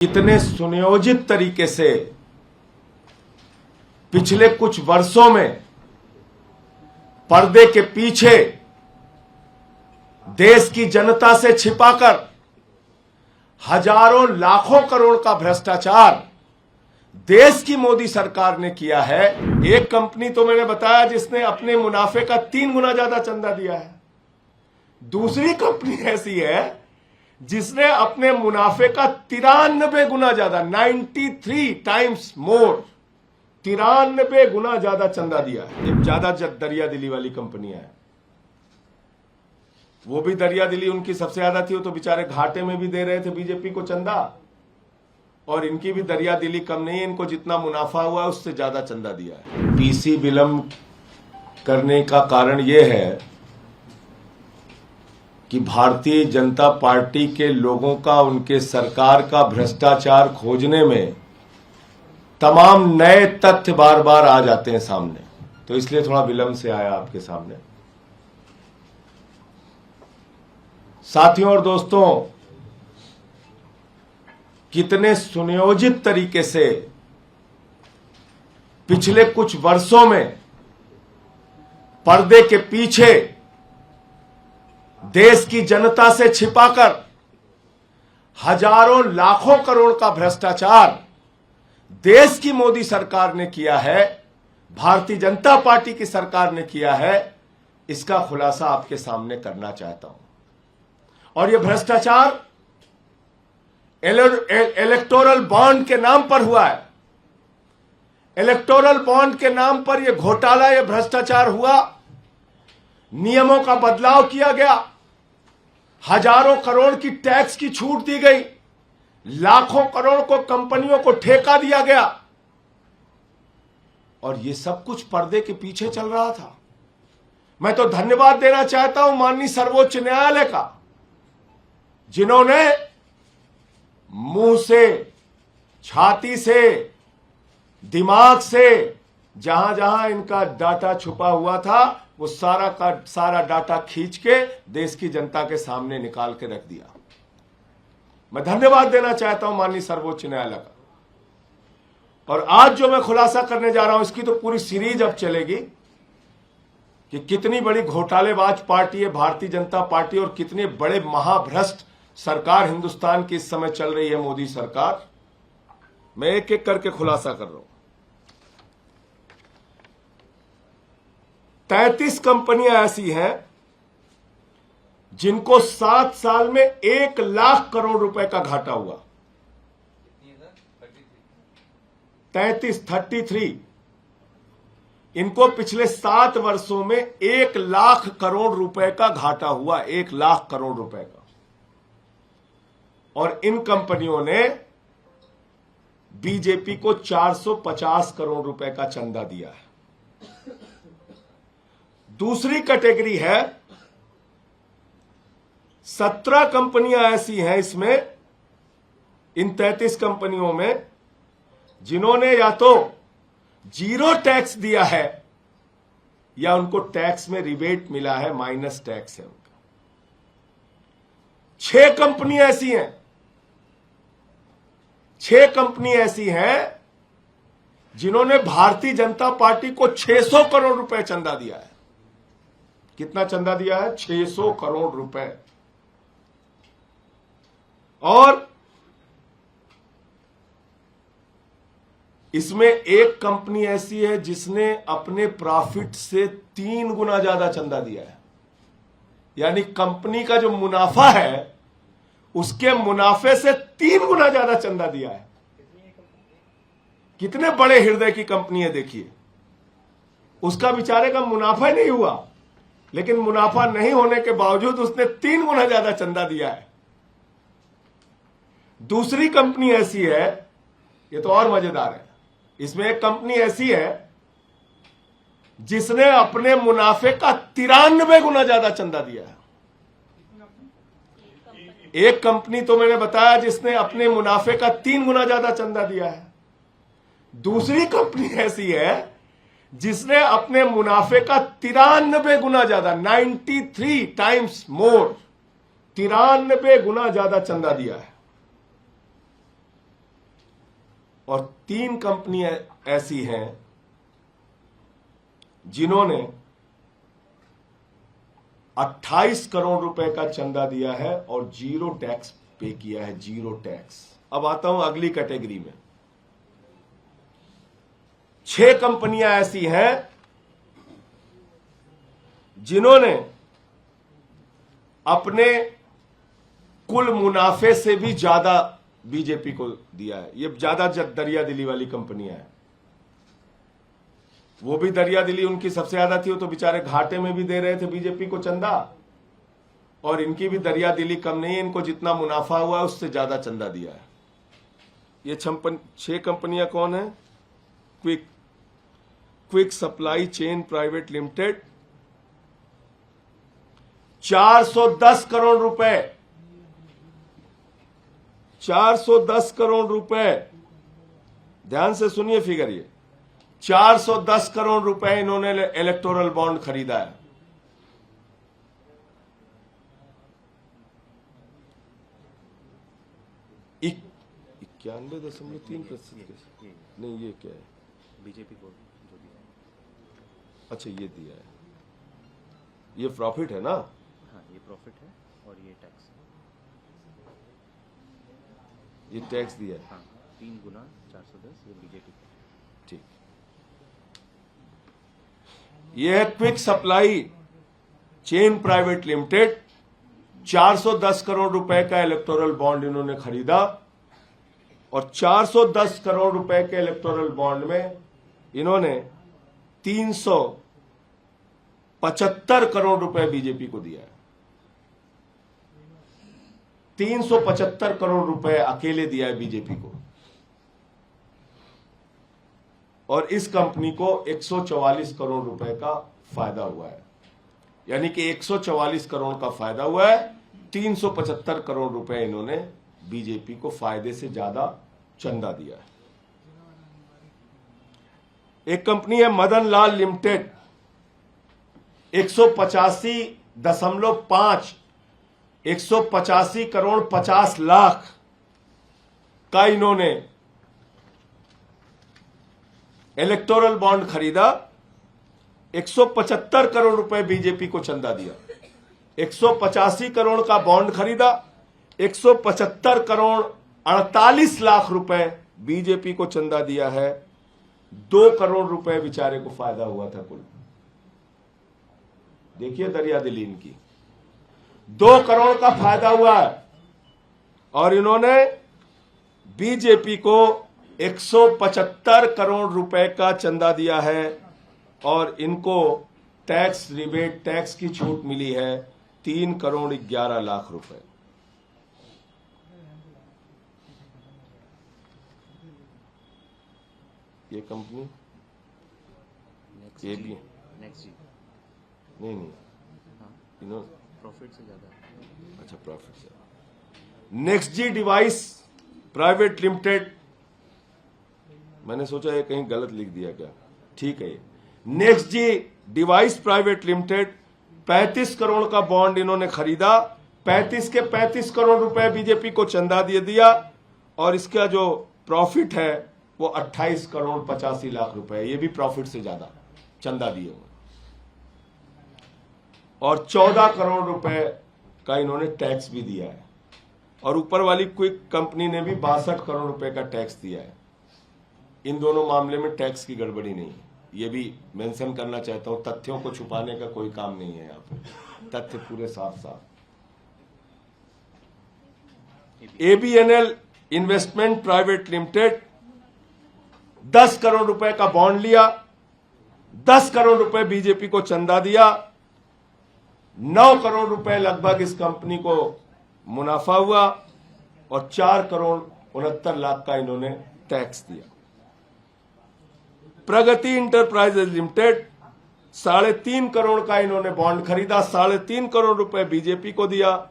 कितने सुनियोजित तरीके से पिछले कुछ वर्षों में पर्दे के पीछे देश की जनता से छिपाकर हजारों लाखों करोड़ का भ्रष्टाचार देश की मोदी सरकार ने किया है। एक कंपनी तो मैंने बताया जिसने अपने मुनाफे का 3 गुना ज्यादा चंदा दिया है। दूसरी कंपनी ऐसी है जिसने अपने मुनाफे का 93 गुना ज्यादा 93 टाइम्स मोर 93 गुना ज्यादा चंदा दिया है। ये ज्यादा दरिया दिली वाली कंपनियां हैं। वो भी दरिया दिली उनकी सबसे ज्यादा थी, वो तो बेचारे घाटे में भी दे रहे थे बीजेपी को चंदा, और इनकी भी दरिया दिली कम नहीं है। इनको जितना मुनाफा हुआ है उससे ज्यादा चंदा दिया है। पीसी विलंब करने का कारण यह है कि भारतीय जनता पार्टी के लोगों का उनके सरकार का भ्रष्टाचार खोजने में तमाम नए तथ्य बार बार आ जाते हैं सामने, तो इसलिए थोड़ा विलंब से आया आपके सामने। साथियों और दोस्तों, कितने सुनियोजित तरीके से पिछले कुछ वर्षों में पर्दे के पीछे देश की जनता से छिपाकर हजारों लाखों करोड़ का भ्रष्टाचार देश की मोदी सरकार ने किया है, भारतीय जनता पार्टी की सरकार ने किया है, इसका खुलासा आपके सामने करना चाहता हूं। और यह भ्रष्टाचार इलेक्टोरल बॉन्ड के नाम पर हुआ है। इलेक्टोरल बॉन्ड के नाम पर यह घोटाला, यह भ्रष्टाचार हुआ। नियमों का बदलाव किया गया, हजारों करोड़ की टैक्स की छूट दी गई, लाखों करोड़ को कंपनियों को ठेका दिया गया, और यह सब कुछ पर्दे के पीछे चल रहा था। मैं तो धन्यवाद देना चाहता हूं माननीय सर्वोच्च न्यायालय का, जिन्होंने मुंह से, छाती से, दिमाग से जहां जहां इनका डाटा छुपा हुआ था वो सारा का सारा डाटा खींच के देश की जनता के सामने निकाल के रख दिया। मैं धन्यवाद देना चाहता हूं माननीय सर्वोच्च न्यायालय का। और आज जो मैं खुलासा करने जा रहा हूं, इसकी तो पूरी सीरीज अब चलेगी कि कितनी बड़ी घोटालेबाज पार्टी है भारतीय जनता पार्टी, और कितने बड़े महाभ्रष्ट सरकार हिंदुस्तान की इस समय चल रही है मोदी सरकार। मैं एक एक करके खुलासा कर रहा हूं। 33 कंपनियां ऐसी हैं जिनको 7 साल में 1 लाख करोड़ रुपए का घाटा हुआ। 33 इनको पिछले 7 वर्षों में 1 लाख करोड़ रुपए का घाटा हुआ, 1 लाख करोड़ रुपए का। और इन कंपनियों ने बीजेपी को 450 करोड़ रुपए का चंदा दिया है। दूसरी कैटेगरी है 17 कंपनियां ऐसी हैं इसमें, इन 33 कंपनियों में, जिन्होंने या तो जीरो टैक्स दिया है या उनको टैक्स में रिबेट मिला है, माइनस टैक्स है उनका। 6 कंपनियां ऐसी हैं, 6 कंपनी ऐसी हैं जिन्होंने भारतीय जनता पार्टी को 600 करोड़ रुपए चंदा दिया है। कितना चंदा दिया है? 600 करोड़ रुपए। और इसमें एक कंपनी ऐसी है जिसने अपने प्रॉफिट से 3 गुना ज्यादा चंदा दिया है। यानी कंपनी का जो मुनाफा है उसके मुनाफे से 3 गुना ज्यादा चंदा दिया है। कितने बड़े हृदय की कंपनी है देखिए। उसका बेचारे का मुनाफा ही नहीं हुआ, लेकिन मुनाफा नहीं होने के बावजूद उसने 3 गुना ज्यादा चंदा दिया है। दूसरी कंपनी ऐसी है, ये तो और मजेदार है, इसमें एक कंपनी ऐसी है जिसने अपने मुनाफे का 93 गुना ज्यादा चंदा दिया है। एक कंपनी तो मैंने बताया जिसने अपने मुनाफे का 3 गुना ज्यादा चंदा दिया है। दूसरी कंपनी ऐसी है जिसने अपने मुनाफे का 93 गुना ज्यादा 93 टाइम्स मोर 93 गुना ज्यादा चंदा दिया है। और 3 कंपनियां ऐसी हैं जिन्होंने 28 करोड़ रुपए का चंदा दिया है और 0 टैक्स पे किया है, 0 टैक्स। अब आता हूं अगली कैटेगरी में। 6 कंपनियां ऐसी हैं जिन्होंने अपने कुल मुनाफे से भी ज्यादा बीजेपी को दिया है। ये ज्यादा दरिया दिली वाली कंपनियां हैं। वो भी दरिया दिली उनकी सबसे ज्यादा थी, वो तो बेचारे घाटे में भी दे रहे थे बीजेपी को चंदा, और इनकी भी दरिया दिली कम नहीं है, इनको जितना मुनाफा हुआ है उससे ज्यादा चंदा दिया है। ये 6 कंपनियां कौन है? Quick supply chain private limited, 410 crore रुपए, 410 करोड़ रुपए, ध्यान से सुनिए फिगर। ये 410 करोड़ रुपए इन्होंने इलेक्टोरल बॉन्ड खरीदा है। $91.3%। नहीं, ये क्या है? बीजेपी को जो दिया है। अच्छा, ये दिया है, ये प्रॉफिट है ना? हाँ, ये प्रॉफिट है और ये टैक्स, ये टैक्स दिया है। हाँ, 3 गुना 410 ये बीजेपी का। ठीक, ये है quick supply chain private limited, 410 crore रुपए का इलेक्टोरल बॉन्ड इन्होंने खरीदा, और 410 करोड़ रुपए के इलेक्टोरल बॉन्ड में इन्होंने 375 करोड़ रुपए बीजेपी को दिया है। 375 करोड़ रुपए अकेले दिया है बीजेपी को, और इस कंपनी को 144 करोड़ रुपए का फायदा हुआ है। यानी कि 144 करोड़ का फायदा हुआ है, 375 करोड़ रुपए इन्होंने बीजेपी को फायदे से ज्यादा चंदा दिया है। एक कंपनी है मदन लाल लिमिटेड, 185.5 185 करोड़ 50 लाख का इन्होंने इलेक्टोरल बॉन्ड खरीदा, 175 करोड़ रुपए बीजेपी को चंदा दिया। 185 करोड़ का बॉन्ड खरीदा, 175 करोड़ 48 लाख रुपए बीजेपी को चंदा दिया है। 2 करोड़ रुपए बेचारे को फायदा हुआ था कुल। देखिए दरिया दिली इनकी, 2 करोड़ का फायदा हुआ है, और इन्होंने बीजेपी को 175 करोड़ रुपए का चंदा दिया है, और इनको टैक्स रिबेट, टैक्स की छूट मिली है 3 करोड़ 11 लाख रुपए। ये कंपनी ये भी नेक्स्ट जी, नहीं, हाँ, इन्होंने प्रॉफिट से ज्यादा। अच्छा, प्रॉफिट से। नेक्स्ट जी डिवाइस प्राइवेट लिमिटेड, मैंने सोचा ये कहीं गलत लिख दिया क्या, ठीक है। नेक्स्ट जी डिवाइस प्राइवेट लिमिटेड, 35 करोड़ का बॉन्ड इन्होंने खरीदा, 35 के 35 करोड़ रुपए बीजेपी को चंदा दे दिया, और इसका जो प्रॉफिट है वो 28 करोड़ 85 लाख रुपए, ये भी प्रॉफिट से ज्यादा चंदा दिए हुए, और 14 करोड़ रुपए का इन्होंने टैक्स भी दिया है, और ऊपर वाली क्विक कंपनी ने भी 62 करोड़ रुपए का टैक्स दिया है। इन दोनों मामले में टैक्स की गड़बड़ी नहीं है, ये भी मेंशन करना चाहता हूं। तथ्यों को छुपाने का कोई काम नहीं है यहाँ पे, तथ्य पूरे साफ साफ। एबीएनएल इन्वेस्टमेंट प्राइवेट लिमिटेड, 10 करोड़ रुपए का बॉन्ड लिया, 10 करोड़ रुपए बीजेपी को चंदा दिया, 9 करोड़ रुपए लगभग इस कंपनी को मुनाफा हुआ, और 4 करोड़ 69 लाख का इन्होंने टैक्स दिया। प्रगति इंटरप्राइजेज लिमिटेड, 3.5 करोड़ का इन्होंने बॉन्ड खरीदा, 3.5 करोड़ रुपए बीजेपी को दिया,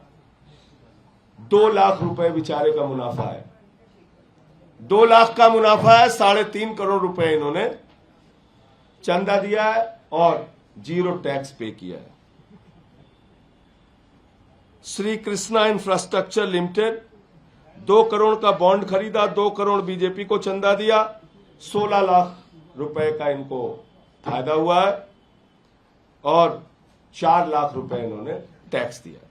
2 लाख रुपए बेचारे का मुनाफा है, 2 लाख का मुनाफा है, 3.5 करोड़ रुपए इन्होंने चंदा दिया है, और 0 टैक्स पे किया है। श्री कृष्णा इंफ्रास्ट्रक्चर लिमिटेड, 2 करोड़ का बॉन्ड खरीदा, 2 करोड़ बीजेपी को चंदा दिया, 16 लाख रुपए का इनको फायदा हुआ है और 4 लाख रुपए इन्होंने टैक्स दिया।